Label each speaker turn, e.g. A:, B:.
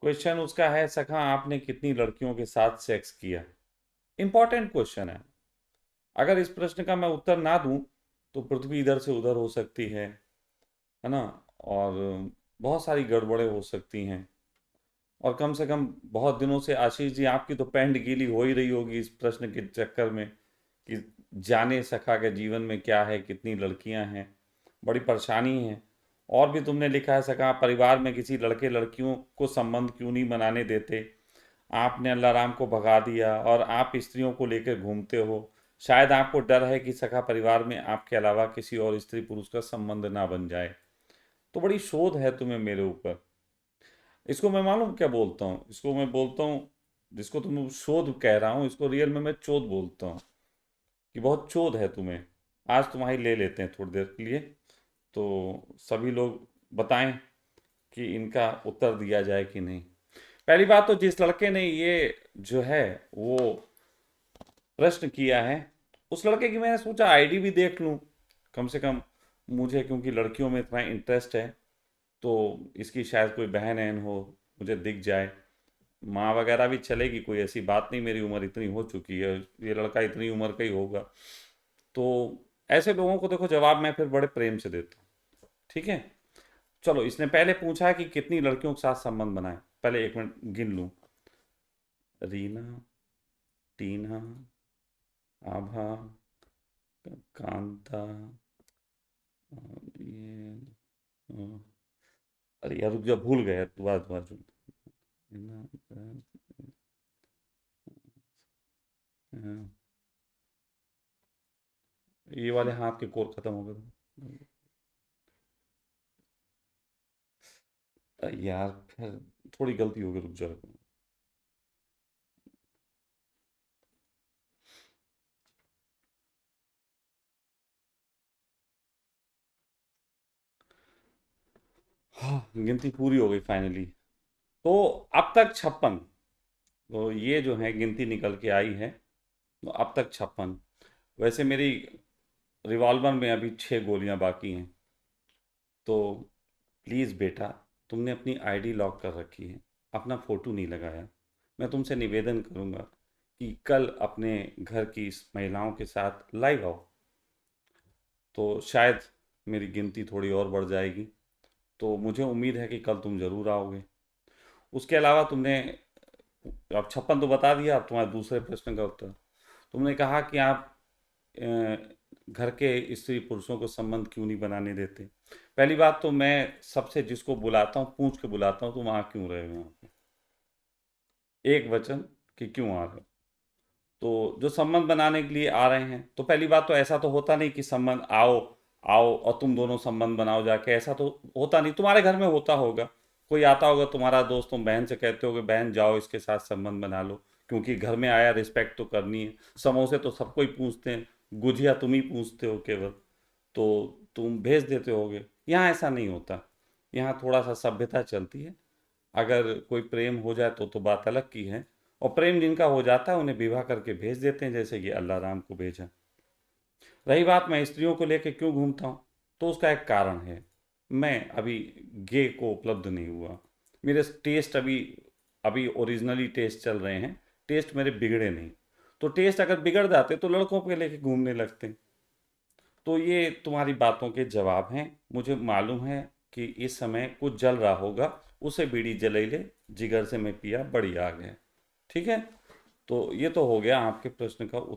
A: Question उसका है, सखा आपने कितनी लड़कियों के साथ सेक्स किया। इंपॉर्टेंट क्वेश्चन है। अगर इस प्रश्न का मैं उत्तर ना दूं तो पृथ्वी इधर से उधर हो सकती है ना, और बहुत सारी गड़बड़ें हो सकती हैं। और कम से कम बहुत दिनों से आशीष जी आपकी तो पैंट गीली हो ही रही होगी इस प्रश्न के चक्कर में कि जाने सखा के जीवन में क्या है, कितनी लड़कियां हैं, बड़ी परेशानी है। और भी तुमने लिखा है, सखा परिवार में किसी लड़के लड़कियों को संबंध क्यों नहीं बनाने देते। आपने अल्लाह को भगा दिया और आप स्त्रियों को लेकर घूमते हो। शायद आपको डर है कि सखा परिवार में आपके अलावा किसी और स्त्री पुरुष का संबंध ना बन जाए। तो बड़ी शोध है तुम्हें मेरे ऊपर। इसको मैं मालूम क्या बोलता हूँ, इसको मैं बोलता हूँ, जिसको तुम शोध कह रहा हूँ इसको रियल में मैं चोद बोलता हूँ, कि बहुत चोद है तुम्हें। आज तुम्हारी ले लेते हैं थोड़ी देर के लिए, तो सभी लोग बताएं कि इनका उत्तर दिया जाए कि नहीं। पहली बात तो जिस लड़के ने ये जो है वो प्रश्न किया है, उस लड़के की मैंने सोचा आईडी भी देख लूं, कम से कम मुझे, क्योंकि लड़कियों में इतना इंटरेस्ट है, तो इसकी शायद कोई बहन बहन हो, मुझे दिख जाए। माँ वगैरह भी चलेगी, कोई ऐसी बात नहीं, मेरी उम्र इतनी हो चुकी है, ये लड़का इतनी उम्र का ही होगा। तो ऐसे लोगों को देखो जवाब मैं फिर बड़े प्रेम से देता हूँ। ठीक है, चलो इसने पहले पूछा है कि कितनी लड़कियों के साथ संबंध बनाए। पहले एक मिनट गिन लूँ। रीना, टीना, आभा, कांता, ये अरे यार रुक जा, भूल गया, दोबारा दोबारा सुन। ये वाले हाथ के कोर खत्म हो गए यार, फिर थोड़ी गलती हो गई, रुक जाओ। हाँ, गिनती पूरी हो गई फाइनली। तो अब तक 56, तो ये जो है गिनती निकल के आई है। तो अब तक 56। वैसे मेरी रिवॉल्वर में अभी 6 गोलियां बाकी हैं। तो प्लीज़ बेटा, तुमने अपनी आईडी लॉक कर रखी है, अपना फ़ोटो नहीं लगाया। मैं तुमसे निवेदन करूंगा कि कल अपने घर की इस महिलाओं के साथ लाइव आओ, तो शायद मेरी गिनती थोड़ी और बढ़ जाएगी। तो मुझे उम्मीद है कि कल तुम ज़रूर आओगे। उसके अलावा तुमने, अब 56 तो बता दिया, अब तुम्हारे दूसरे प्रश्न का उत्तर। तुमने कहा कि आप घर के स्त्री पुरुषों को संबंध क्यों नहीं बनाने देते। पहली बात तो मैं सबसे जिसको बुलाता हूँ पूछ के बुलाता हूँ, तुम आ क्यों रहे हो यहाँ पे, एक वचन कि क्यों आ रहे हो। तो जो संबंध बनाने के लिए आ रहे हैं, तो पहली बात तो ऐसा तो होता नहीं कि संबंध आओ आओ और तुम दोनों संबंध बनाओ जाके, ऐसा तो होता नहीं। तुम्हारे घर में होता होगा, कोई आता होगा तुम्हारा दोस्त, तुम बहन से कहते होगे बहन जाओ इसके साथ संबंध बना लो, क्योंकि घर में आया, रिस्पेक्ट तो करनी है। समोसे तो सबको ही पूछते हैं, गुजिया तुम ही पूछते हो केवल, तो तुम भेज देते होगे। यहाँ ऐसा नहीं होता, यहाँ थोड़ा सा सभ्यता चलती है। अगर कोई प्रेम हो जाए तो बात अलग की है, और प्रेम जिनका हो जाता है उन्हें विवाह करके भेज देते हैं, जैसे कि अल्लाह राम को भेजा। रही बात मैं स्त्रियों को लेकर क्यों घूमता हूँ, तो उसका एक कारण है। मैं अभी गे को उपलब्ध नहीं हुआ। मेरे टेस्ट अभी अभी ओरिजिनली टेस्ट चल रहे हैं, टेस्ट मेरे बिगड़े नहीं। तो टेस्ट अगर बिगड़ जाते तो लड़कों को लेके घूमने लगते। तो ये तुम्हारी बातों के जवाब हैं। मुझे मालूम है कि इस समय कुछ जल रहा होगा, उसे बीड़ी जलाई ले, जिगर से मैं पिया बड़ी आग है। ठीक है, तो ये तो हो गया आपके प्रश्न का उत्तर।